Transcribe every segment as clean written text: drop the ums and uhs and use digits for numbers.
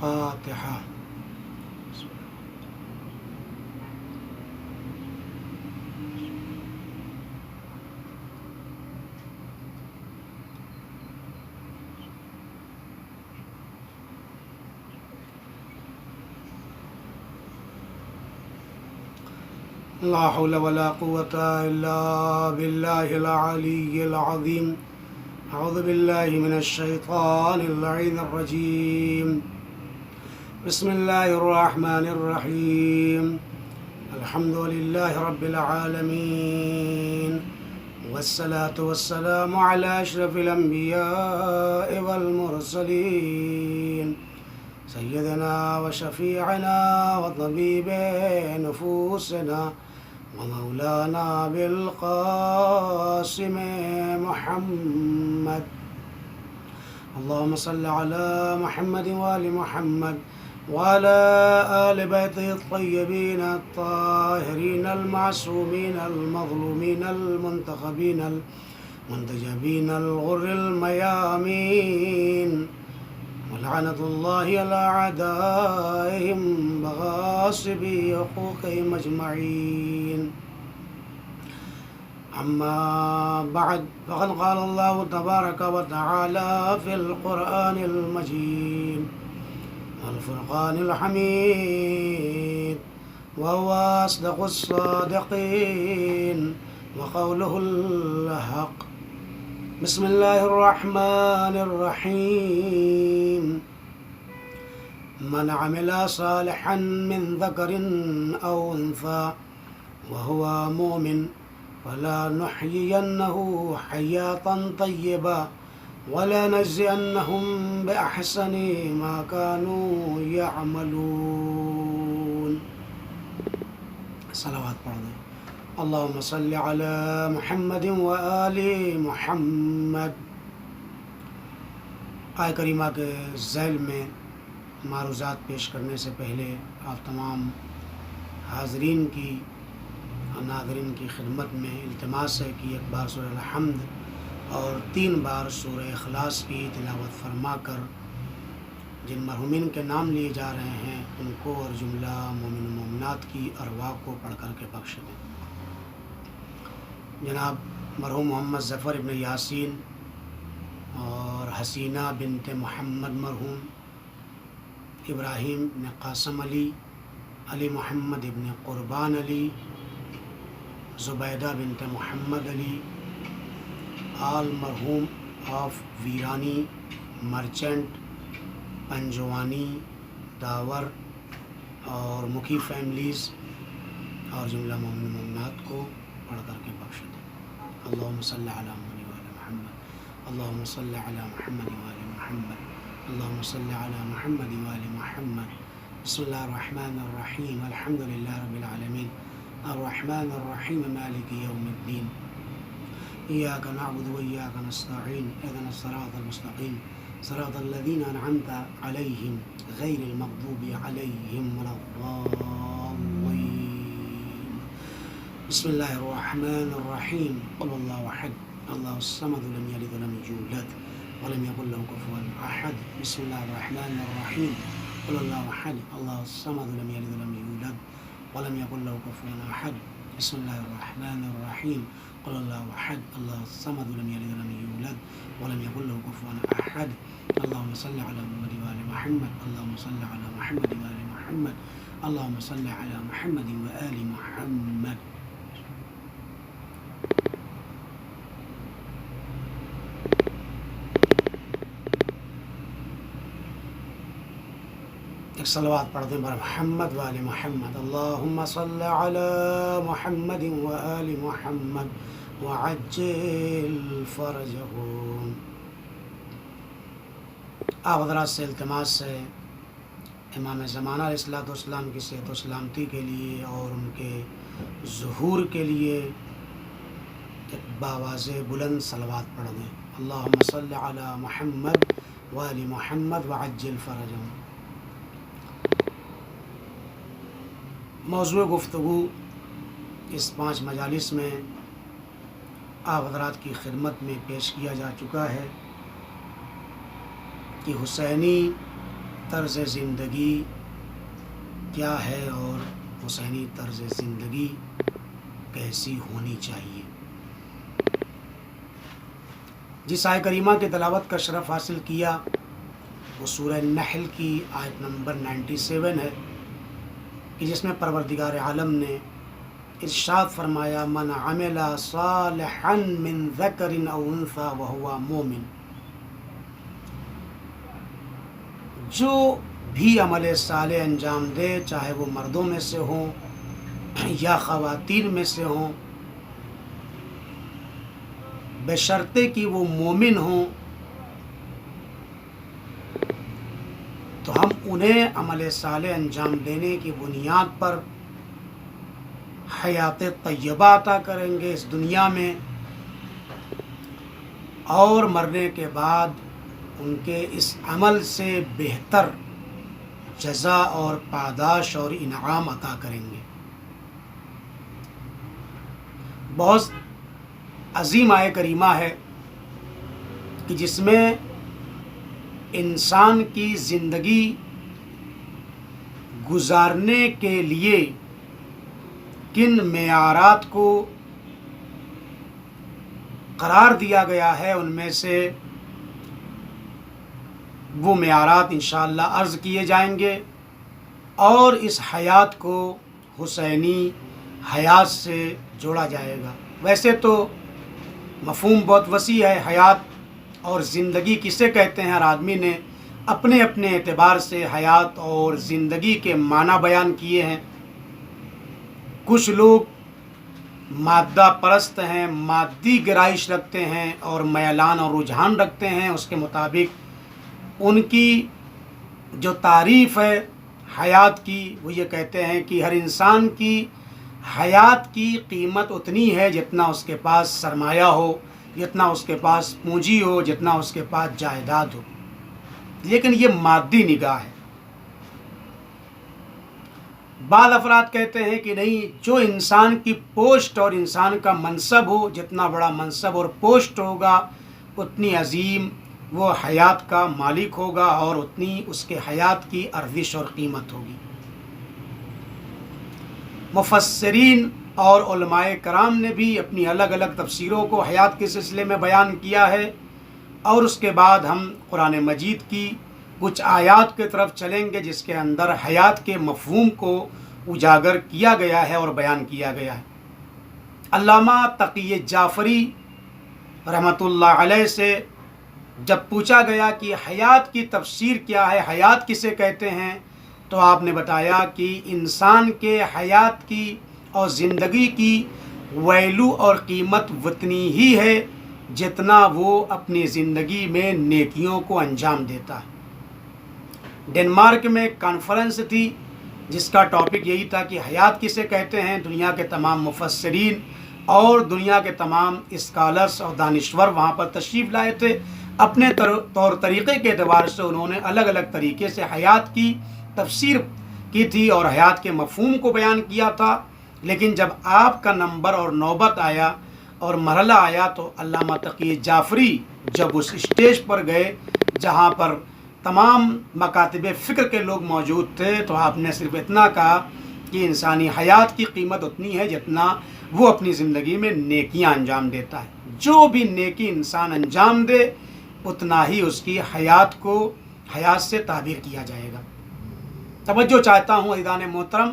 الفاتحة. لا حول ولا قوة إلا بالله العلي العظيم. أعوذ بالله من الشيطان اللعين الرجيم. بسم الله الرحمن الرحيم. الحمد لله رب العالمين، والصلاة والسلام على أشرف الأنبياء والمرسلين، سيدنا وشفيعنا وطبيب نفوسنا ومولانا بالقاسم محمد. اللهم صل على محمد وآل محمد وعلى آل بيته الطيبين الطاهرين المعصومين المظلومين المنتخبين المنتجبين الغر الميامين، ولعنة الله على أعدائهم بغاصبي حقوقهم أجمعين. أما بعد، فقد قال الله تبارك وتعالى في القرآن المجيد والفرقان الحميد، وهو أصدق الصادقين وقوله الحق. بسم الله الرحمن الرحيم. من عمل صالحا من ذكر أو أنثى وهو مؤمن فلنحيينه حياة طيبة ولنجزينهم بأحسن ما كانوا يعملون. صلوات پڑھ دیں. اللهم صل على محمد وآل محمد. آیہ کریمہ کے ذیل میں معروضات پیش کرنے سے پہلے آپ تمام حاضرین کی اور ناظرین کی خدمت میں التماس ہے کہ ایک بار سورہ الحمد اور 3 بار سورہ اخلاص کی تلاوت فرما کر جن مرحومین کے نام لیے جا رہے ہیں ان کو اور جملہ مومن و مومنات کی ارواح کو پڑھ کر کے بخش دیں. جناب مرحوم محمد ظفر ابن یاسین اور حسینہ بنت محمد مرحوم، ابراہیم ابن قاسم علی، علی محمد ابن قربان علی، زبیدہ بنت محمد علی، آل مرحوم آف ویرانی مرچنٹ پنجوانی داور اور مکی فیملیز اور جملہ مومن مومنات کو پڑھ کر کے بخش دیں. اللہم صلی علی محمد وآل محمد. اللہم صلی علی محمد وآل محمد. اللہم صلی علی محمد وآل محمد. بسم اللہ الرحمن الرحیم. الحمد للہ رب العالمین الرحمن الرحیم مالک یوم الدین. ایاک نعبد و ایاک نستعین. اهدنا الصراط المستقیم صراط الذین انعمت علیہم غیر المغضوب علیہم ولا الضالین. بسم اللہ الرحمن الرحیم. قل اللہ احد اللہ الصمد لم یلد ولم یولد ولم یکن له کفوا احد. بسم اللہ الرحمن الرحیم. قل اللہ احد اللہ الصمد لم یلد ولم یولد ولم یکن له کفوا احد. بسم اللہ الرحمن الرحیم. قل اللہ احد اللہ الصمد لم یلد ولم یولد ولم یکن له کفوا احد. اللهم صل على محمد وآل محمد. اللهم صل على محمد وآل محمد. اللهم صل على محمد وآل محمد. ایک صلوات پڑھ دیں بر محمد وآل محمد. اللهم صل على محمد وآل محمد وعجل فرجهم. آپ حضرات سے التماس ہے امام زمانہ علیہ الصلوۃ والسلام کی صحت و سلامتی کے لیے اور ان کے ظہور کے لیے ایک باواز بلند صلوات پڑھ دیں. اللہم صلی علی محمد وآل محمد وعجل فرجهم. موضوع گفتگو اس 5 مجالس میں آپ حضرات کی خدمت میں پیش کیا جا چکا ہے کہ حسینی طرز زندگی کیا ہے اور حسینی طرز زندگی کیسی ہونی چاہیے۔ جس آیت کریمہ کی تلاوت کا شرف حاصل کیا وہ سورہ نحل کی آیت نمبر 97 ہے کہ جس میں پروردگار عالم نے ارشاد فرمایا من عمل صالحا من ذکر او انثی وہو مومن، جو بھی عمل صالح انجام دے چاہے وہ مردوں میں سے ہوں یا خواتین میں سے ہوں، بشرطے کہ وہ مومن ہوں، تو ہم انہیں عمل صالح انجام دینے کی بنیاد پر حیات طیبہ عطا کریں گے اس دنیا میں، اور مرنے کے بعد ان کے اس عمل سے بہتر جزا اور پاداش اور انعام عطا کریں گے۔ بہت عظیم آیت کریمہ ہے کہ جس میں انسان کی زندگی گزارنے کے لیے کن معیارات کو قرار دیا گیا ہے، ان میں سے وہ معیارات انشاءاللہ عرض کیے جائیں گے، اور اس حیات کو حسینی حیات سے جوڑا جائے گا۔ ویسے تو مفہوم بہت وسیع ہے، حیات اور زندگی کسے کہتے ہیں، ہر آدمی نے اپنے اپنے اعتبار سے حیات اور زندگی کے معنی بیان کیے ہیں۔ کچھ لوگ مادہ پرست ہیں، مادی گرائش رکھتے ہیں اور میلان اور رجحان رکھتے ہیں، اس کے مطابق ان کی جو تعریف ہے حیات کی وہ یہ کہتے ہیں کہ ہر انسان کی حیات کی قیمت اتنی ہے جتنا اس کے پاس سرمایہ ہو، جتنا اس کے پاس پونجی ہو، جتنا اس کے پاس جائیداد ہو۔ لیکن یہ مادی نگاہ ہے۔ بعض افراد کہتے ہیں کہ نہیں، جو انسان کی پوسٹ اور انسان کا منصب ہو، جتنا بڑا منصب اور پوسٹ ہوگا اتنی عظیم وہ حیات کا مالک ہوگا اور اتنی اس کے حیات کی ارزش اور قیمت ہوگی۔ مفسرین اور علماء کرام نے بھی اپنی الگ الگ تفسیروں کو حیات کے سلسلے میں بیان کیا ہے، اور اس کے بعد ہم قرآن مجید کی کچھ آیات کی طرف چلیں گے جس کے اندر حیات کے مفہوم کو اجاگر کیا گیا ہے اور بیان کیا گیا ہے۔ علامہ تقی جعفری رحمۃ اللہ علیہ سے جب پوچھا گیا کہ حیات کی تفسیر کیا ہے، حیات کسے کہتے ہیں، تو آپ نے بتایا کہ انسان کے حیات کی اور زندگی کی ویلو اور قیمت اتنی ہی ہے جتنا وہ اپنی زندگی میں نیکیوں کو انجام دیتا ہے۔ ڈنمارک میں ایک کانفرنس تھی جس کا ٹاپک یہی تھا کہ حیات کسے کہتے ہیں۔ دنیا کے تمام مفسرین اور دنیا کے تمام اسکالرز اور دانشور وہاں پر تشریف لائے تھے۔ اپنے طور طریقے کے اعتبار سے انہوں نے الگ الگ طریقے سے حیات کی تفسیر کی تھی اور حیات کے مفہوم کو بیان کیا تھا، لیکن جب آپ کا نمبر اور نوبت آیا اور مرحلہ آیا تو علامہ تقی جعفری جب اس اسٹیج پر گئے جہاں پر تمام مکاتب فکر کے لوگ موجود تھے، تو آپ نے صرف اتنا کہا کہ انسانی حیات کی قیمت اتنی ہے جتنا وہ اپنی زندگی میں نیکیاں انجام دیتا ہے۔ جو بھی نیکی انسان انجام دے اتنا ہی اس کی حیات کو حیات سے تعبیر کیا جائے گا۔ توجہ چاہتا ہوں عزیزان محترم،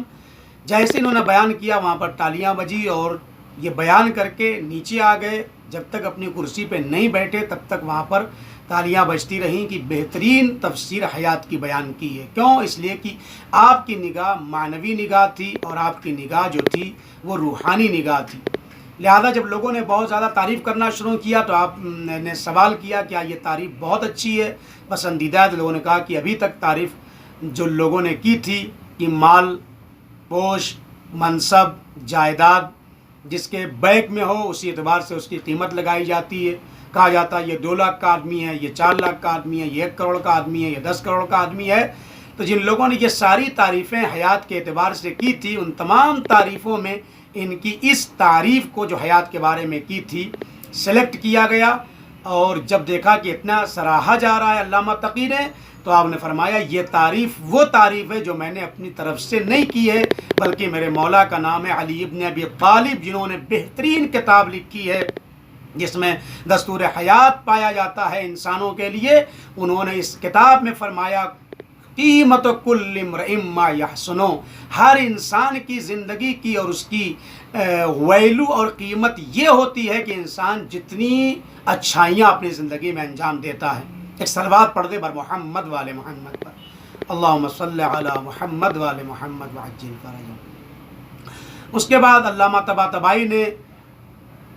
جیسے انہوں نے بیان کیا وہاں پر تالیاں بجی اور یہ بیان کر کے نیچے آ گئے۔ جب تک اپنی کرسی پہ نہیں بیٹھے تب تک وہاں پر تالیاں بجتی رہیں کہ بہترین تفسیر حیات کی بیان کی ہے۔ کیوں؟ اس لیے کہ آپ کی نگاہ معنوی نگاہ تھی اور آپ کی نگاہ جو تھی وہ روحانی نگاہ تھی۔ لہذا جب لوگوں نے بہت زیادہ تعریف کرنا شروع کیا تو آپ نے سوال کیا کہ یہ تعریف بہت اچھی ہے، پسندیدہ ہے۔ لوگوں نے کہا کہ ابھی تک تعریف جو لوگوں نے کی تھی کہ مال، پوش، منصب، جائیداد جس کے بیک میں ہو اسی اعتبار سے اس کی قیمت لگائی جاتی ہے۔ کہا جاتا ہے یہ 2 لاکھ کا آدمی ہے، یہ 4 لاکھ کا آدمی ہے، یہ 1 کروڑ کا آدمی ہے، یہ 10 کروڑ کا آدمی ہے۔ تو جن لوگوں نے یہ ساری تعریفیں حیات کے اعتبار سے کی تھی، ان تمام تعریفوں میں ان کی اس تعریف کو جو حیات کے بارے میں کی تھی سلیکٹ کیا گیا، اور جب دیکھا کہ اتنا سراہا جا رہا ہے علامہ تقی نے، تو آپ نے فرمایا یہ تعریف وہ تعریف ہے جو میں نے اپنی طرف سے نہیں کی ہے، بلکہ میرے مولا کا نام ہے علی ابن ابی طالب، جنہوں نے بہترین کتاب لکھی ہے جس میں دستور حیات پایا جاتا ہے انسانوں کے لیے۔ انہوں نے اس کتاب میں فرمایا قیمت کل امرئ ما یحسنو، ہر انسان کی زندگی کی اور اس کی ویلو اور قیمت یہ ہوتی ہے کہ انسان جتنی اچھائیاں اپنی زندگی میں انجام دیتا ہے۔ ایک صلوات پڑھ دے بر محمد والے محمد پر، اللہم صلی علی محمد والے محمد وعجل فرجہ۔ اس کے بعد علامہ طباطبائی نے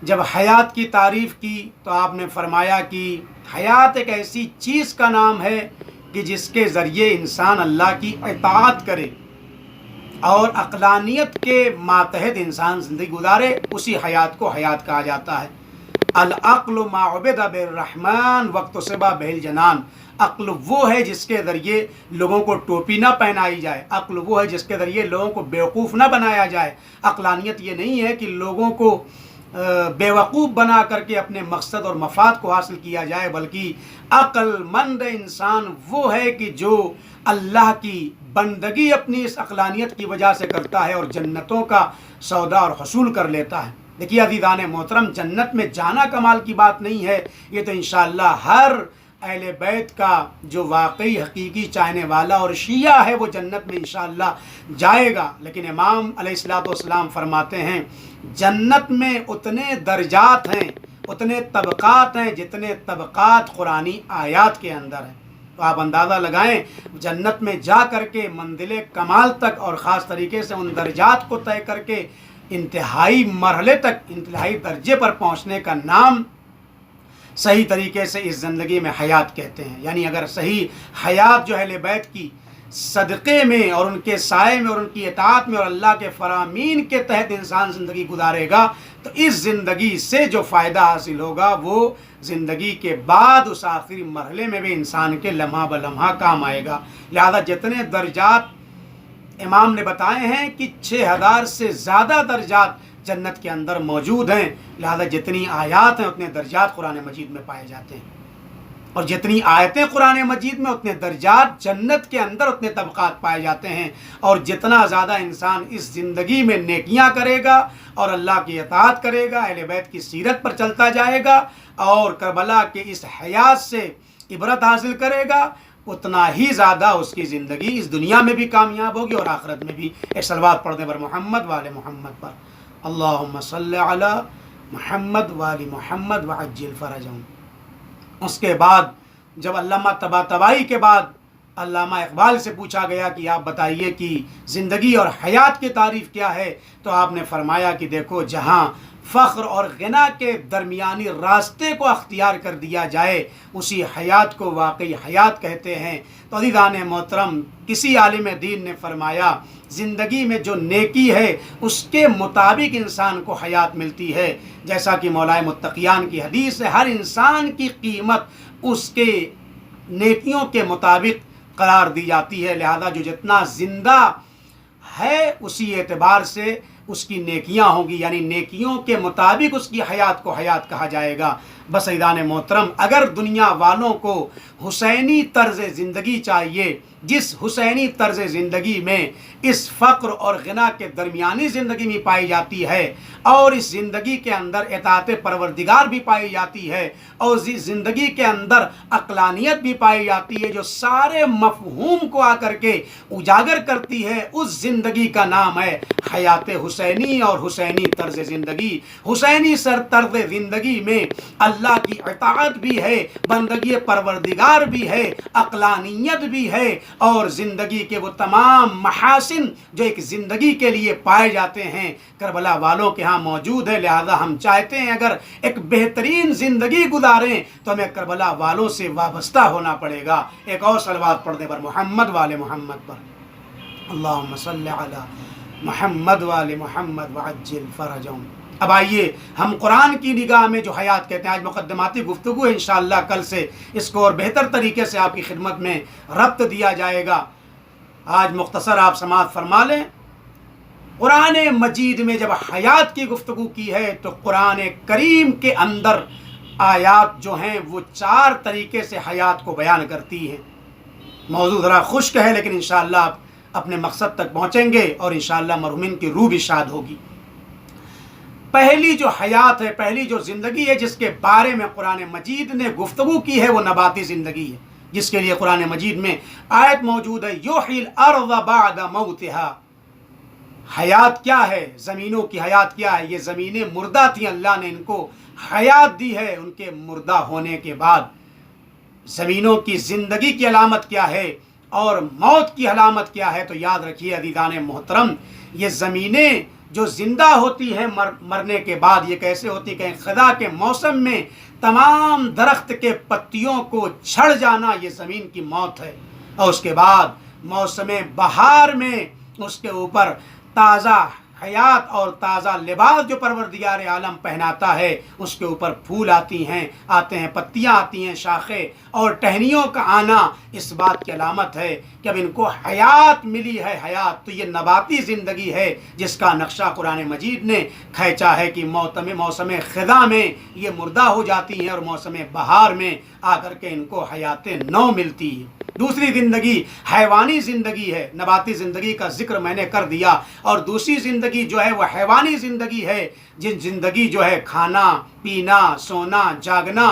جب حیات کی تعریف کی تو آپ نے فرمایا کہ حیات ایک ایسی چیز کا نام ہے کہ جس کے ذریعے انسان اللہ کی اطاعت کرے اور عقلانیت کے ماتحت انسان زندگی گزارے، اسی حیات کو حیات کہا جاتا ہے۔ العقل ما عبد بالرحمن وقت صبا بہل جنان، عقل وہ ہے جس کے ذریعے لوگوں کو ٹوپی نہ پہنائی جائے، عقل وہ ہے جس کے ذریعے لوگوں کو بیوقوف نہ بنایا جائے۔ عقلانیت یہ نہیں ہے کہ لوگوں کو بیوقوف بنا کر کے اپنے مقصد اور مفاد کو حاصل کیا جائے، بلکہ عقل مند انسان وہ ہے کہ جو اللہ کی بندگی اپنی اس عقلانیت کی وجہ سے کرتا ہے اور جنتوں کا سودا اور حصول کر لیتا ہے۔ دیکھیے عزیزان محترم، جنت میں جانا کمال کی بات نہیں ہے، یہ تو انشاءاللہ ہر اہل بیت کا جو واقعی حقیقی چاہنے والا اور شیعہ ہے وہ جنت میں انشاءاللہ جائے گا، لیکن امام علیہ السلام فرماتے ہیں جنت میں اتنے درجات ہیں، اتنے طبقات ہیں جتنے طبقات قرآنی آیات کے اندر ہیں۔ تو آپ اندازہ لگائیں جنت میں جا کر کے منزل کمال تک اور خاص طریقے سے ان درجات کو طے کر کے انتہائی مرحلے تک، انتہائی درجے پر پہنچنے کا نام صحیح طریقے سے اس زندگی میں حیات کہتے ہیں۔ یعنی اگر صحیح حیات جو اہل بیت کی صدقے میں اور ان کے سائے میں اور ان کی اطاعت میں اور اللہ کے فرامین کے تحت انسان زندگی گزارے گا تو اس زندگی سے جو فائدہ حاصل ہوگا وہ زندگی کے بعد اس آخری مرحلے میں بھی انسان کے لمحہ بلمحہ کام آئے گا۔ لہذا جتنے درجات امام نے بتائے ہیں کہ 6000 سے زیادہ درجات جنت کے اندر موجود ہیں، لہذا جتنی آیات ہیں اتنے درجات قرآن مجید میں پائے جاتے ہیں، اور جتنی آیتیں قرآن مجید میں اتنے درجات جنت کے اندر اتنے طبقات پائے جاتے ہیں۔ اور جتنا زیادہ انسان اس زندگی میں نیکیاں کرے گا اور اللہ کی اطاعت کرے گا، اہل بیت کی سیرت پر چلتا جائے گا اور کربلا کے اس حیات سے عبرت حاصل کرے گا، اتنا ہی زیادہ اس کی زندگی اس دنیا میں بھی کامیاب ہوگی اور آخرت میں بھی۔ ایک صلوات پڑھ دیں بر محمد والے محمد پر، اللہم صلی علی محمد والی محمد وعجل فرجہم۔ اس کے بعد جب علامہ طباطبائی کے بعد علامہ اقبال سے پوچھا گیا کہ آپ بتائیے کہ زندگی اور حیات کی تعریف کیا ہے، تو آپ نے فرمایا کہ دیکھو جہاں فخر اور غنا کے درمیانی راستے کو اختیار کر دیا جائے اسی حیات کو واقعی حیات کہتے ہیں۔ تو عزیزان محترم، کسی عالم دین نے فرمایا زندگی میں جو نیکی ہے اس کے مطابق انسان کو حیات ملتی ہے، جیسا کہ مولائے متقیان کی حدیث ہے ہر انسان کی قیمت اس کے نیکیوں کے مطابق قرار دی جاتی ہے، لہذا جو جتنا زندہ ہے اسی اعتبار سے اس کی نیکیاں ہوں گی، یعنی نیکیوں کے مطابق اس کی حیات کو حیات کہا جائے گا۔ بس عزیزان محترم، اگر دنیا والوں کو حسینی طرز زندگی چاہیے، جس حسینی طرز زندگی میں اس فقر اور غنا کے درمیانی زندگی بھی پائی جاتی ہے اور اس زندگی کے اندر اطاعت پروردگار بھی پائی جاتی ہے اور زندگی کے اندر عقلانیت بھی پائی جاتی ہے، جو سارے مفہوم کو آ کر کے اجاگر کرتی ہے، اس زندگی کا نام ہے حیات حسینی اور حسینی طرز زندگی۔ حسینی طرز زندگی میں اللہ کی اطاعت بھی ہے، بندگی پروردگار بھی ہے، عقلانیت بھی ہے اور زندگی کے وہ تمام محاسن جو ایک زندگی کے لیے پائے جاتے ہیں کربلا والوں کے ہاں موجود ہے۔ لہذا ہم چاہتے ہیں اگر ایک بہترین زندگی گزاریں تو ہمیں کربلا والوں سے وابستہ ہونا پڑے گا۔ ایک اور صلوات پڑھ دیں پر محمد والے محمد پر، اللہم صلی علی محمد والے محمد وعجل فرجہم۔ اب آئیے ہم قرآن کی نگاہ میں جو حیات کہتے ہیں، آج مقدماتی گفتگو ہے، انشاءاللہ کل سے اس کو اور بہتر طریقے سے آپ کی خدمت میں ربط دیا جائے گا۔ آج مختصر آپ سماعت فرما لیں، قرآن مجید میں جب حیات کی گفتگو کی ہے تو قرآن کریم کے اندر آیات جو ہیں وہ 4 طریقے سے حیات کو بیان کرتی ہیں۔ موضوع ذرا خشک ہے لیکن انشاءاللہ آپ اپنے مقصد تک پہنچیں گے اور انشاءاللہ مرحومین کی روح بھی شاد ہوگی۔ پہلی جو حیات ہے، پہلی جو زندگی ہے جس کے بارے میں قرآن مجید نے گفتگو کی ہے وہ نباتی زندگی ہے، جس کے لیے قرآن مجید میں آیت موجود ہے یحیی الارض بعد موتہا۔ حیات کیا ہے؟ زمینوں کی حیات کیا ہے؟ یہ زمینیں مردہ تھیں، اللہ نے ان کو حیات دی ہے ان کے مردہ ہونے کے بعد۔ زمینوں کی زندگی کی علامت کیا ہے اور موت کی علامت کیا ہے؟ تو یاد رکھیے عزیزان محترم، یہ زمینیں جو زندہ ہوتی ہیں مرنے کے بعد یہ کیسے ہوتی کہ خدا کے موسم میں تمام درخت کے پتیوں کو جھڑ جانا یہ زمین کی موت ہے، اور اس کے بعد موسم بہار میں اس کے اوپر تازہ حیات اور تازہ لباس جو پروردگار عالم پہناتا ہے، اس کے اوپر پھول آتے ہیں، پتیاں آتی ہیں، شاخیں اور ٹہنیوں کا آنا اس بات کی علامت ہے کہ اب ان کو حیات ملی ہے۔ حیات تو یہ نباتی زندگی ہے جس کا نقشہ قرآن مجید نے کھینچا ہے کہ موسم خزاں میں یہ مردہ ہو جاتی ہیں اور موسم بہار میں آ کر کے ان کو حیات نو ملتی ہے۔ دوسری زندگی حیوانی زندگی ہے، نباتی زندگی کا ذکر میں نے کر دیا، اور دوسری زندگی جو ہے وہ حیوانی زندگی ہے، جن زندگی جو ہے کھانا پینا سونا جاگنا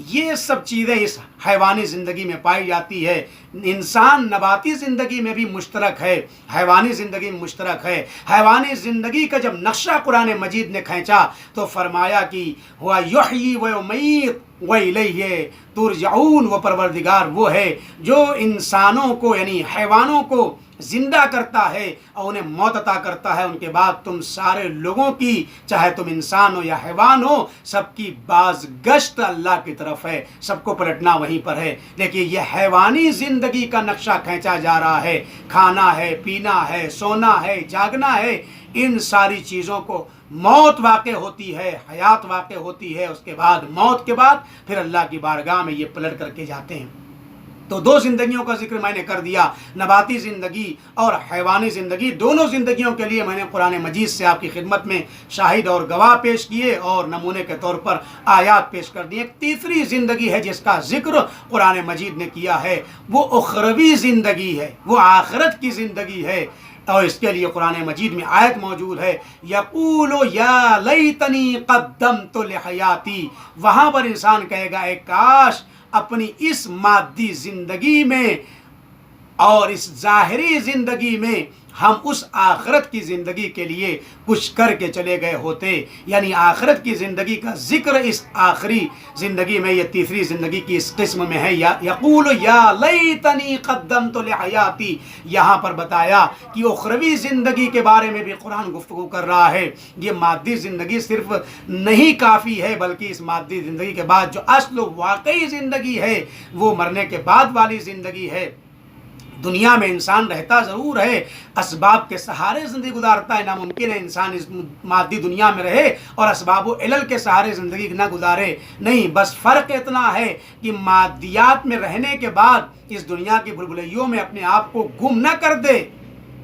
یہ سب چیزیں اس حیوانی زندگی میں پائی جاتی ہے۔ انسان نباتی زندگی میں بھی مشترک ہے، حیوانی زندگی میں مشترک ہے۔ حیوانی زندگی کا جب نقشہ قرآن مجید نے کھینچا تو فرمایا کہ ہوا یحیی و یمیت وَإِلَيْهِ تُرْجَعُونَ، وہ پروردگار وہ ہے جو انسانوں کو یعنی حیوانوں کو زندہ کرتا ہے اور انہیں موت عطا کرتا ہے، ان کے بعد تم سارے لوگوں کی چاہے تم انسان ہو یا حیوان ہو سب کی بازگشت اللہ کی طرف ہے، سب کو پلٹنا وہیں پر ہے۔ لیکن یہ حیوانی زندگی کا نقشہ کھینچا جا رہا ہے، کھانا ہے پینا ہے سونا ہے جاگنا ہے، ان ساری چیزوں کو موت واقع ہوتی ہے، حیات واقع ہوتی ہے، اس کے بعد موت کے بعد پھر اللہ کی بارگاہ میں یہ پلٹ کر کے جاتے ہیں۔ تو دو زندگیوں کا ذکر میں نے کر دیا، نباتی زندگی اور حیوانی زندگی۔ دونوں زندگیوں کے لیے میں نے قرآن مجید سے آپ کی خدمت میں شاہد اور گواہ پیش کیے اور نمونے کے طور پر آیات پیش کر دیے۔ ایک تیسری زندگی ہے جس کا ذکر قرآن مجید نے کیا ہے، وہ اخروی زندگی ہے، وہ آخرت کی زندگی ہے، اور اس کے لیے قرآن مجید میں آیت موجود ہے یقول یا لیتنی قدمت لحیاتی۔ وہاں پر انسان کہے گا اے کاش اپنی اس مادی زندگی میں اور اس ظاہری زندگی میں ہم اس آخرت کی زندگی کے لیے کچھ کر کے چلے گئے ہوتے، یعنی آخرت کی زندگی کا ذکر اس آخری زندگی میں یہ تیسری زندگی کی اس قسم میں ہے۔ یقول یا لیتنی قدمت لحیاتی، یہاں پر بتایا کہ اخروی زندگی کے بارے میں بھی قرآن گفتگو کر رہا ہے۔ یہ مادی زندگی صرف نہیں کافی ہے بلکہ اس مادی زندگی کے بعد جو اصل و واقعی زندگی ہے وہ مرنے کے بعد والی زندگی ہے۔ دنیا میں انسان رہتا ضرور ہے، اسباب کے سہارے زندگی گزارتا ہے، ناممکن ہے انسان اس مادی دنیا میں رہے اور اسباب و علل کے سہارے زندگی نہ گزارے، نہیں، بس فرق اتنا ہے کہ مادیات میں رہنے کے بعد اس دنیا کی بھلبلیوں میں اپنے آپ کو گم نہ کر دے۔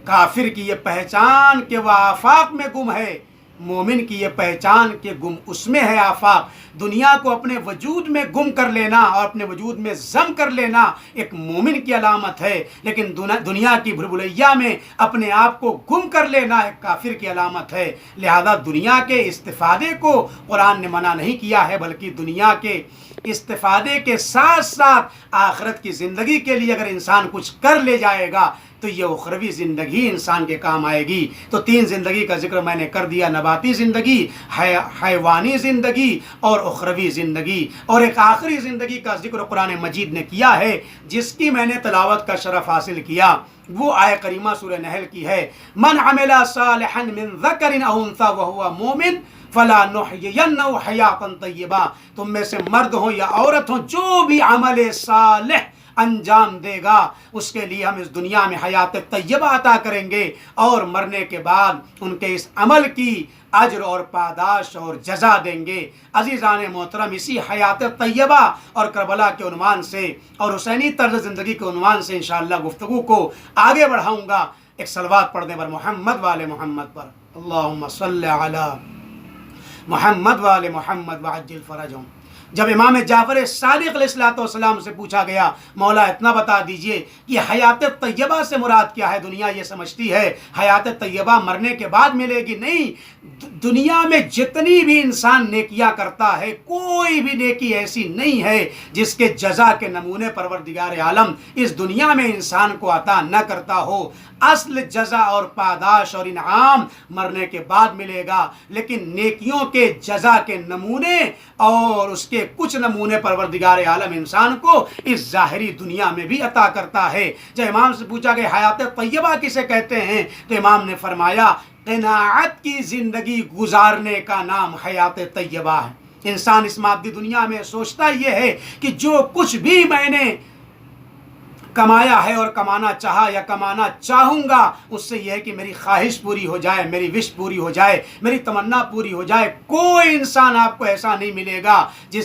کافر کی یہ پہچان کہ وہ آفاق میں گم ہے، مومن کی یہ پہچان کہ گم اس میں ہے آفاق۔ دنیا کو اپنے وجود میں گم کر لینا اور اپنے وجود میں ضم کر لینا ایک مومن کی علامت ہے، لیکن دنیا کی بھلبھلیا میں اپنے آپ کو گم کر لینا ایک کافر کی علامت ہے۔ لہذا دنیا کے استفادے کو قرآن نے منع نہیں کیا ہے، بلکہ دنیا کے استفادے کے ساتھ ساتھ آخرت کی زندگی کے لیے اگر انسان کچھ کر لے جائے گا تو یہ اخروی زندگی انسان کے کام آئے گی۔ تو تین زندگی کا ذکر میں نے کر دیا، نباتی زندگی، حیوانی زندگی اور اخروی زندگی، اور ایک آخری زندگی کا ذکر قرآن مجید نے کیا ہے جس کی میں نے تلاوت کا شرف حاصل کیا۔ وہ آیہ کریمہ سورہ نحل کی ہے، من عمل صالحا من ذکر او انثی وهو مومن فلنحیینہ حیاتا طیبہ، تم میں سے مرد ہوں یا عورت ہوں جو بھی عمل صالح انجام دے گا اس کے لیے ہم اس دنیا میں حیات طیبہ عطا کریں گے، اور مرنے کے بعد ان کے اس عمل کی اجر اور پاداش اور جزا دیں گے۔ عزیزان محترم، اسی حیات طیبہ اور کربلا کے عنوان سے اور حسینی طرز زندگی کے عنوان سے انشاءاللہ گفتگو کو آگے بڑھاؤں گا۔ ایک صلوات پڑھنے پر محمد وآل محمد پر، اللہم صلی علی محمد وآل محمد وعجل فرجہم۔ جب امام جعفر صادق علیہ السلام سے پوچھا گیا مولا اتنا بتا دیجئے کہ حیات طیبہ سے مراد کیا ہے؟ دنیا یہ سمجھتی ہے حیات طیبہ مرنے کے بعد ملے گی، نہیں، دنیا میں جتنی بھی انسان نیکیاں کرتا ہے کوئی بھی نیکی ایسی نہیں ہے جس کے جزا کے نمونے پروردگار عالم اس دنیا میں انسان کو عطا نہ کرتا ہو۔ اصل جزا اور پاداش اور انعام مرنے کے بعد ملے گا، لیکن نیکیوں کے جزا کے نمونے اور اس کے کچھ نمونے پروردگار عالم انسان کو اس ظاہری دنیا میں بھی عطا کرتا ہے۔ جب امام سے پوچھا کہ حیات طیبہ کسے کہتے ہیں تو امام نے فرمایا قناعت کی زندگی گزارنے کا نام حیات طیبہ ہے۔ انسان اس مادی دنیا میں سوچتا یہ ہے کہ جو کچھ بھی میں نے کمایا ہے اور کمانا چاہا یا کمانا چاہوں گا اس سے یہ ہے کہ میری خواہش پوری ہو جائے، میری وش پوری ہو جائے، میری تمنا پوری ہو جائے۔ کوئی انسان آپ کو ایسا نہیں ملے گا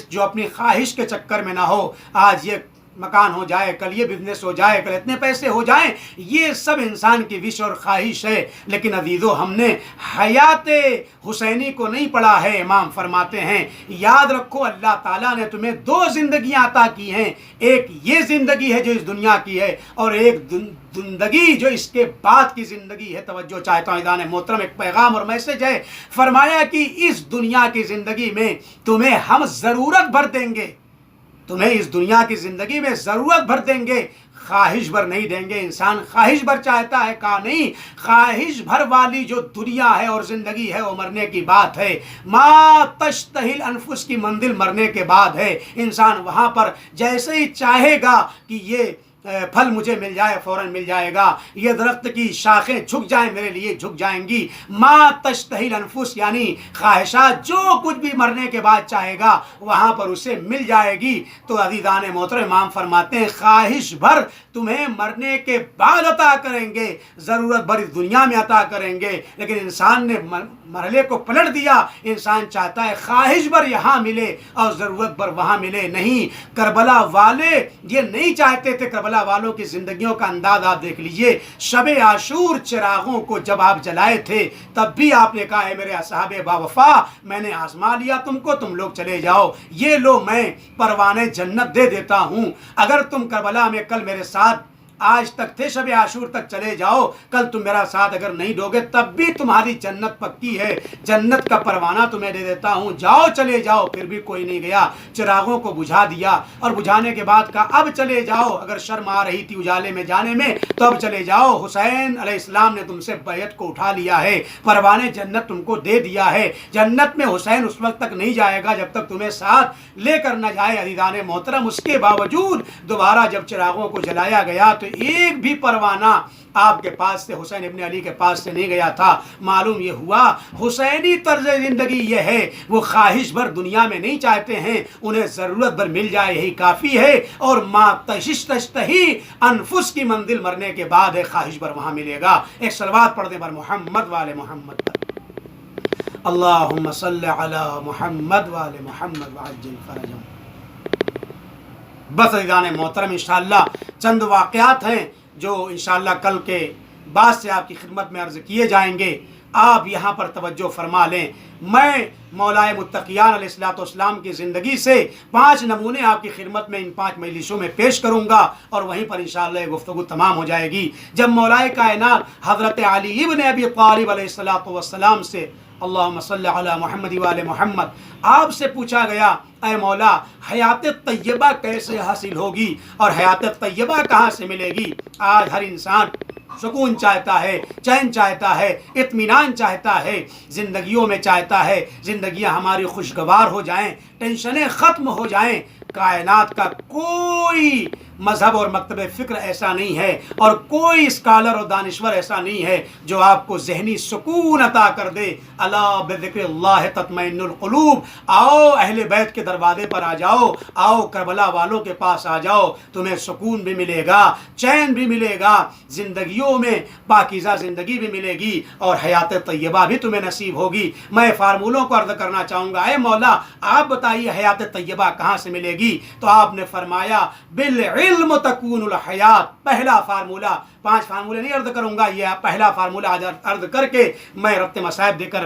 جو اپنی خواہش کے چکر میں نہ ہو، آج یہ مکان ہو جائے، کل یہ بزنس ہو جائے، کل اتنے پیسے ہو جائیں، یہ سب انسان کی وش اور خواہش ہے۔ لیکن عزیزو ہم نے حیات حسینی کو نہیں پڑھا ہے۔ امام فرماتے ہیں یاد رکھو اللہ تعالیٰ نے تمہیں دو زندگیاں عطا کی ہیں، ایک یہ زندگی ہے جو اس دنیا کی ہے اور ایک زندگی جو اس کے بعد کی زندگی ہے۔ توجہ چاہتا ہوں عزیزان محترم، ایک پیغام اور میسج ہے۔ فرمایا کہ اس دنیا کی زندگی میں تمہیں ہم ضرورت بھر دیں گے، تمہیں اس دنیا کی زندگی میں ضرورت بھر دیں گے، خواہش بھر نہیں دیں گے۔ انسان خواہش بھر چاہتا ہے، کہا نہیں، خواہش بھر والی جو دنیا ہے اور زندگی ہے وہ مرنے کی بات ہے۔ ما تشتہی الانفس کی منزل مرنے کے بعد ہے۔ انسان وہاں پر جیسے ہی چاہے گا کہ یہ پھل مجھے مل جائے فوراً مل جائے گا، یہ درخت کی شاخیں جھک جائیں میرے لیے جھک جائیں گی۔ ما تشتہی الانفس یعنی خواہشات جو کچھ بھی مرنے کے بعد چاہے گا وہاں پر اسے مل جائے گی۔ تو عزیزان محترم امام فرماتے ہیں خواہش بھر تمہیں مرنے کے بعد عطا کریں گے، ضرورت بھر اس دنیا میں عطا کریں گے۔ لیکن انسان نے مرحلے کو پلٹ دیا، انسان چاہتا ہے خواہش بھر یہاں ملے اور ضرورت بھر وہاں ملے۔ نہیں، کربلا والے یہ نہیں چاہتے تھے۔ کربلا والوں کی زندگیوں کا انداز آپ دیکھ لیجئے۔ شب عاشور چراغوں کو جب آپ جلائے تھے تب بھی آپ نے کہا ہے میرے اصحاب باوفا میں نے آزما لیا تم کو، تم لوگ چلے جاؤ، یہ لو میں پروانے جنت دے دیتا ہوں۔ اگر تم کربلا میں کل میرے ساتھ آج تک تھے شب عاشور تک چلے جاؤ، کل تم میرا ساتھ اگر نہیں دو گے تب بھی تمہاری جنت پکی ہے، جنت کا پروانہ تمہیں دے دیتا ہوں، جاؤ چلے جاؤ۔ پھر بھی کوئی نہیں گیا، چراغوں کو بجھا دیا اور بجھانے کے بعد کہا اب چلے جاؤ، اگر شرم آ رہی تھی اجالے میں جانے میں تو اب چلے جاؤ، حسین علیہ السلام نے تم سے بیعت کو اٹھا لیا ہے، پروانے جنت تم کو دے دیا ہے۔ جنت میں حسین اس وقت تک نہیں جائے گا جب تک تمہیں ساتھ لے کر نہ جائے۔ عزیزان محترم اس کے باوجود دوبارہ جب چراغوں کو جلایا گیا تو ایک بھی پروانہ آپ کے پاس سے حسین ابن علی کے پاس سے نہیں گیا تھا۔ معلوم یہ ہوا حسینی طرز زندگی یہ ہے، وہ خواہش بھر دنیا میں نہیں چاہتے ہیں، انہیں ضرورت بھر مل جائے یہی کافی ہے۔ اور ما تشتہی انفس کی منزل مرنے کے بعد ہے، خواہش بھر وہاں ملے گا۔ ایک صلوات پڑھ دیں بر محمد والے محمد پر، اللہم صلی علی محمد والے محمد وعجل فرجہم۔ بس عزیزان محترم انشاءاللہ چند واقعات ہیں جو انشاءاللہ کل کے بعد سے آپ کی خدمت میں عرض کیے جائیں گے، آپ یہاں پر توجہ فرما لیں۔ میں مولائے متقیان علیہ السلام کی زندگی سے 5 نمونے آپ کی خدمت میں ان 5 مجلسوں میں پیش کروں گا اور وہیں پر انشاءاللہ یہ گفتگو تمام ہو جائے گی۔ جب مولائے کائنات حضرت علی ابن ابی طالب علیہ السلام سے اللہم صلی علی محمد وآل محمد آپ سے پوچھا گیا اے مولا حیات طیبہ کیسے حاصل ہوگی اور حیات طیبہ کہاں سے ملے گی؟ آج ہر انسان سکون چاہتا ہے، چین چاہتا ہے، اطمینان چاہتا ہے، زندگیوں میں چاہتا ہے زندگیاں ہماری خوشگوار ہو جائیں، ٹینشنیں ختم ہو جائیں۔ کائنات کا کوئی مذہب اور مکتب فکر ایسا نہیں ہے اور کوئی اسکالر اور دانشور ایسا نہیں ہے جو آپ کو ذہنی سکون عطا کر دے۔ الا بذکر اللہ تطمئن القلوب، آؤ اہل بیت کے دروازے پر آ جاؤ، آؤ کربلا والوں کے پاس آ جاؤ، تمہیں سکون بھی ملے گا، چین بھی ملے گا، زندگیوں میں پاکیزہ زندگی بھی ملے گی اور حیات طیبہ بھی تمہیں نصیب ہوگی۔ میں فارمولوں کو عرض کرنا چاہوں گا، اے مولا آپ بتائیے حیات طیبہ کہاں سے ملے گی؟ تو آپ نے فرمایا بالعلم تکون الحیات۔ پہلا فارمولہ، 5 فارمولے نہیں عرض کروں گا، یہ پہلا فارمولہ عرض کر کے میں ربط مصائب دے کر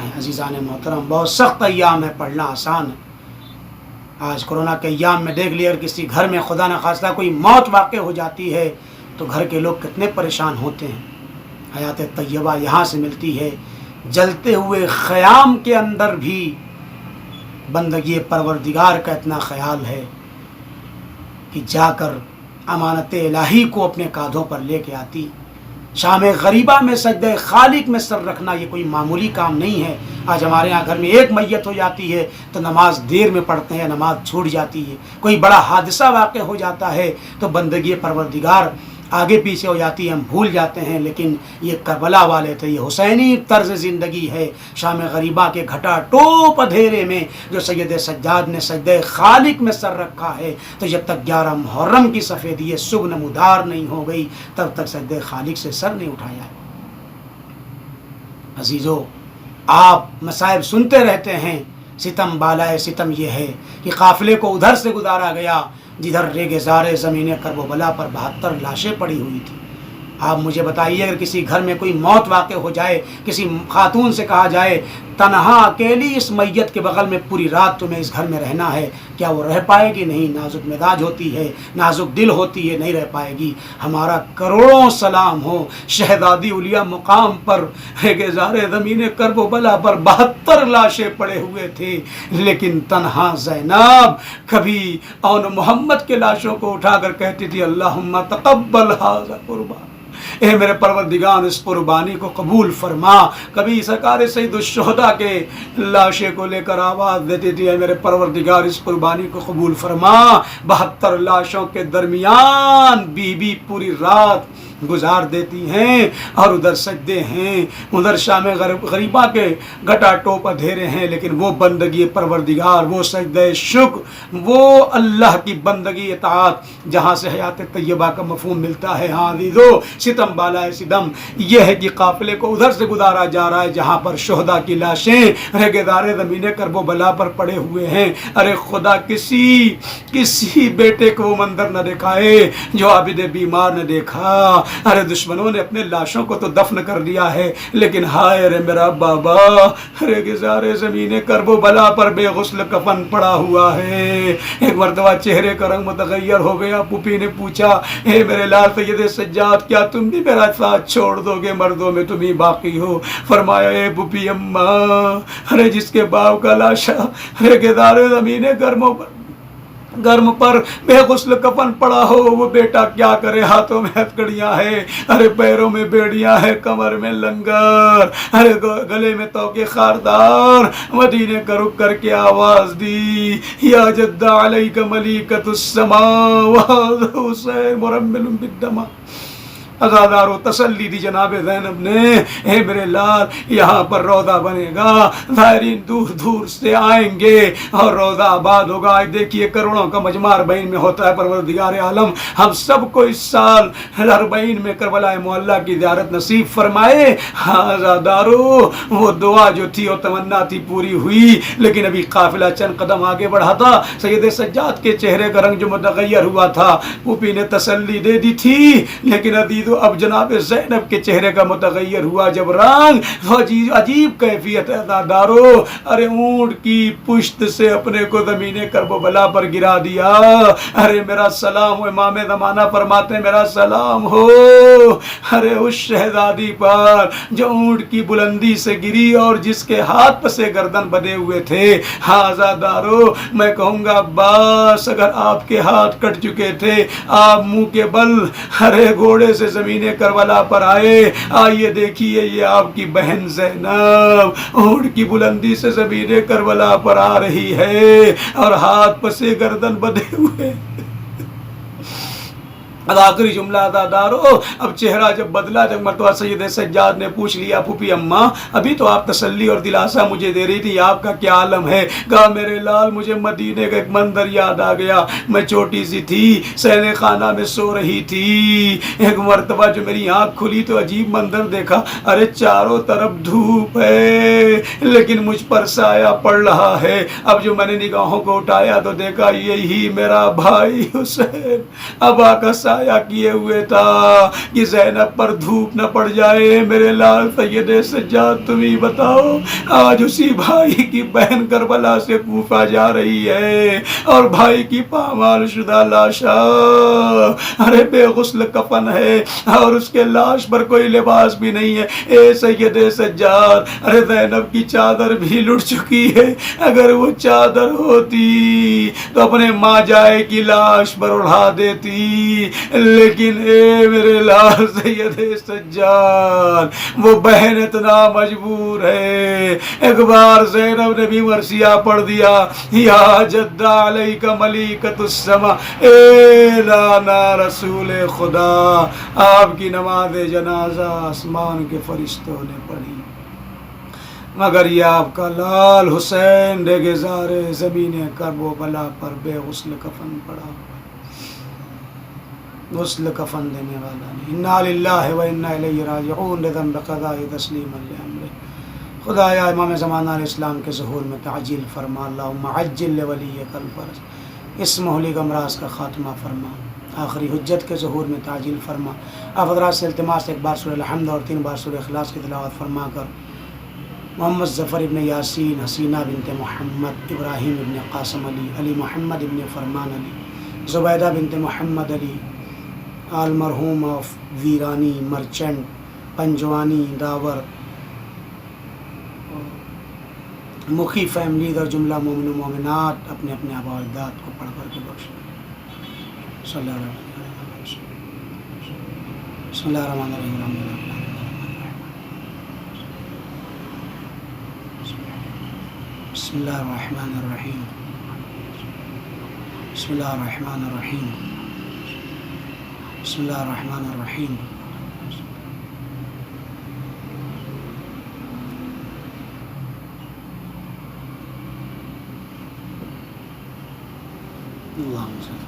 ہیں۔ عزیزان محترم، بہت سخت ایام ہے، پڑھنا آسان ہے۔ آج کورونا کے ایام میں دیکھ لیا، اگر کسی گھر میں خدا نخواستہ کوئی موت واقع ہو جاتی ہے تو گھر کے لوگ کتنے پریشان ہوتے ہیں۔ حیات طیبہ یہاں سے ملتی ہے۔ جلتے ہوئے خیام کے اندر بھی بندگی پروردگار کا اتنا خیال ہے کہ جا کر امانت الہی کو اپنے کاندھوں پر لے کے آتی۔ شام غریبہ میں سجدہ خالق میں سر رکھنا یہ کوئی معمولی کام نہیں ہے۔ آج ہمارے یہاں گھر میں ایک میت ہو جاتی ہے تو نماز دیر میں پڑھتے ہیں، نماز چھوٹ جاتی ہے۔ کوئی بڑا حادثہ واقع ہو جاتا ہے تو بندگی پروردگار آگے پیچھے ہو جاتی ہے، ہم بھول جاتے ہیں۔ لیکن یہ کربلا والے تھے، یہ حسینی طرز زندگی ہے۔ شام غریبہ کے گھٹا ٹوپ اندھیرے میں جو سید سجاد نے سجدہ خالق میں سر رکھا ہے، تو جب تک 11 محرم کی سفیدی صبح نمودار نہیں ہو گئی تب تک سجدہ خالق سے سر نہیں اٹھایا ہے۔ عزیزو، آپ مصائب سنتے رہتے ہیں، ستم بالائے ستم یہ ہے کہ قافلے کو ادھر سے گزارا گیا جدھر ریگ زار زمین کرب و بلا پر 72 لاشیں پڑی ہوئی تھی۔ آپ مجھے بتائیے، اگر کسی گھر میں کوئی موت واقع ہو جائے، کسی خاتون سے کہا جائے تنہا اکیلی اس میت کے بغل میں پوری رات تمہیں اس گھر میں رہنا ہے، کیا وہ رہ پائے گی؟ نہیں، نازک مزاج ہوتی ہے، نازک دل ہوتی ہے، نہیں رہ پائے گی۔ ہمارا کروڑوں سلام ہو شہزادی اولیا مقام پر، گزار زمین کرب و بلا پر 72 لاشیں پڑے ہوئے تھے، لیکن تنہا زینب کبھی اون محمد کے لاشوں کو اٹھا کر کہتی تھی اللہم تقبل ھذا قربان، اے میرے پروردگار اس قربانی کو قبول فرما۔ کبھی سرکار سید الشہداء کے لاشے کو لے کر آواز دیتی تھی اے میرے پروردگار اس قربانی کو قبول فرما۔ 72 لاشوں کے درمیان بی بی پوری رات گزار دیتی ہیں، اور ادھر سجدے ہیں، ادھر شام غریبہ کے گٹا ٹوپ اندھیرے ہیں، لیکن وہ بندگی پروردگار، وہ سجدہ شکر، وہ اللہ کی بندگی اطاعت جہاں سے حیات طیبہ کا مفہوم ملتا ہے۔ ہاں عزیزو، ستم بالائے ستم یہ ہے کہ قافلے کو ادھر سے گزارا جا رہا ہے جہاں پر شہداء کی لاشیں ریگدار زمین کرب و بلا پر پڑے ہوئے ہیں۔ ارے خدا کسی بیٹے کو وہ منظر نہ دکھائے جو عابد بیمار نے دیکھا۔ ارے دشمنوں نے اپنے لاشوں کو تو دفن کر دیا ہے، لیکن ہائے رے میرا بابا، ارے گزار زمین کرب و بلا پر بے غسل کفن پڑا ہوا ہے۔ ایک مرتبہ چہرے کا رنگ متغیر ہو گیا، پھوپھی نے پوچھا اے میرے لال سید سجاد، کیا تم بھی میرا ساتھ چھوڑ دو گے؟ مردوں میں تم ہی باقی ہو۔ فرمایا اے پھوپھی اماں، ارے جس کے باپ کا لاشا ارے گزار زمین گرم پر بے غسل کفن پڑا ہو، وہ بیٹا کیا کرے؟ ہاتھوں میں ہتکڑیاں ہیں، ارے پیروں میں بیڑیاں ہیں، کمر میں لنگر، ارے گلے میں توقے خاردار۔ مدینے کا رخ کر کے آواز دی یا جد علیک ملیکۃ السماء وھذا حسین مرمل بالدماء۔ ازادارو تسلی دی جناب زینب نے، اے میرے لال یہاں پر روضہ بنے گا، زائرین دور دور سے آئیں گے اور روضہ آباد ہوگا۔ دیکھیے کروڑوں کا مجمع اربعین میں ہوتا ہے۔ پروردگار عالم ہم سب کو اس سال اربعین میں کربلا معلیٰ کی زیارت نصیب فرمائے۔ ہاں ازادارو، وہ دعا جو تھی وہ تمنا تھی پوری ہوئی، لیکن ابھی قافلہ چند قدم آگے بڑھا تھا۔ سید سجاد کے چہرے کا رنگ جو متغیر ہوا تھا، پھوپھی نے تسلی دے دی تھی، لیکن عزیز اب جناب زینب کے چہرے کا متغیر ہوا جب رنگ، عجیب کیفیت ہے ازادارو۔ ارے اونٹ کی پشت سے اپنے کو زمین کرب و بلا پر گرا دیا۔ ارے میرا سلام ہو، امام زمانہ فرماتے ہیں میرا سلام ہو ارے اس شہزادی پر جو اونٹ کی بلندی سے گری اور جس کے ہاتھ پسے گردن بدے ہوئے تھے۔ ہاں ازادارو، میں کہوں گا عباس، اگر آپ کے ہاتھ کٹ چکے تھے، آپ منہ کے بل ارے گھوڑے سے زمین کربلا پر آئے۔ آئیے دیکھیے یہ آپ کی بہن زینب اونٹ کی بلندی سے زمین کربلا پر آ رہی ہے اور ہاتھ پسے گردن بدے ہوئے۔ آخری جملہ ازادارو، اب چہرہ جب بدلا، جب مرتبہ سید سجاد نے پوچھ لیا پھوپھی اماں ابھی تو آپ تسلی اور دلاسا مجھے دے رہی تھی، آپ کا کیا عالم ہے؟ کہا میرے لال مجھے مدینے کا ایک منظر یاد آ گیا۔ میں چھوٹی سی تھی، سینے خانہ میں سو رہی تھی، ایک مرتبہ جو میری آنکھ کھلی تو عجیب منظر دیکھا۔ ارے چاروں طرف دھوپ ہے لیکن مجھ پر سایہ پڑ رہا ہے۔ اب جو میں نے نگاہوں کو اٹھایا تو دیکھا یہی میرا بھائی حسین، ابا کا سایہ سایہ کیے ہوئے تھا کہ زینب پر دھوپ نہ پڑ جائے. میرے لال سید سجاد تم ہی بتاؤ آج اسی بھائی کی بہن کربلا سے کوفہ جا رہی ہے اور بھائی کی پامال شدہ لاشا ارے بے غسل کفن ہے اور اس کے لاش پر کوئی لباس بھی نہیں ہے. اے سید سجاد ارے زینب کی چادر بھی لٹ چکی ہے. اگر وہ چادر ہوتی تو اپنے ماں جائے کی لاش پر اڑا دیتی, لیکن اے میرے لال سید سجاد وہ بہن اتنا مجبور ہے. ایک بار زینب نے بھی مرثیہ پڑھ دیا یا جدہ علیک ملیکۃ السما, اے نانا رسول خدا آپ کی نماز جنازہ آسمان کے فرشتوں نے پڑھی مگر یہ آپ کا لال حسین ریگزار زمین کرب و بلا پر بے غسل کفن پڑا ہوا, غسل کفن دینے والا نہیں. انا للہ و انا الیہ راجعون رضا بقضاء تسلیما لامرہ. خدایا امام زمانہ علیہ السلام کے ظہور میں تعجیل فرما, اللہم عجل لولیک الفرج, اس مہلک امراض کا خاتمہ فرما, آخری حجت کے ظہور میں تعجیل فرما. آپ حضرات سے التماس ایک بار سورہ الحمد اور 3 بار سورہ اخلاص کی تلاوت فرما کر محمد ظفر ابن یاسین, حسینہ بنت محمد, ابراہیم ابن قاسم علی, علی محمد ابن فرمان علی, زبیدہ بنت محمد علی, آل مرحوم آف ویرانی, مرچنٹ, پنجوانی, داور, مخی فیملیز اور جملہ مومن و مومنات اپنے اپنے آباء و اجداد کو پڑھ کر کے بخش. صلی اللہ علیہ وسلم. بسم اللہ الرحمن الرحیم. بسم اللہ الرحمن الرحیم. بسم اللہ الرحمن الرحیم. بسم اللہ الرحمن الرحیم. اللہم صل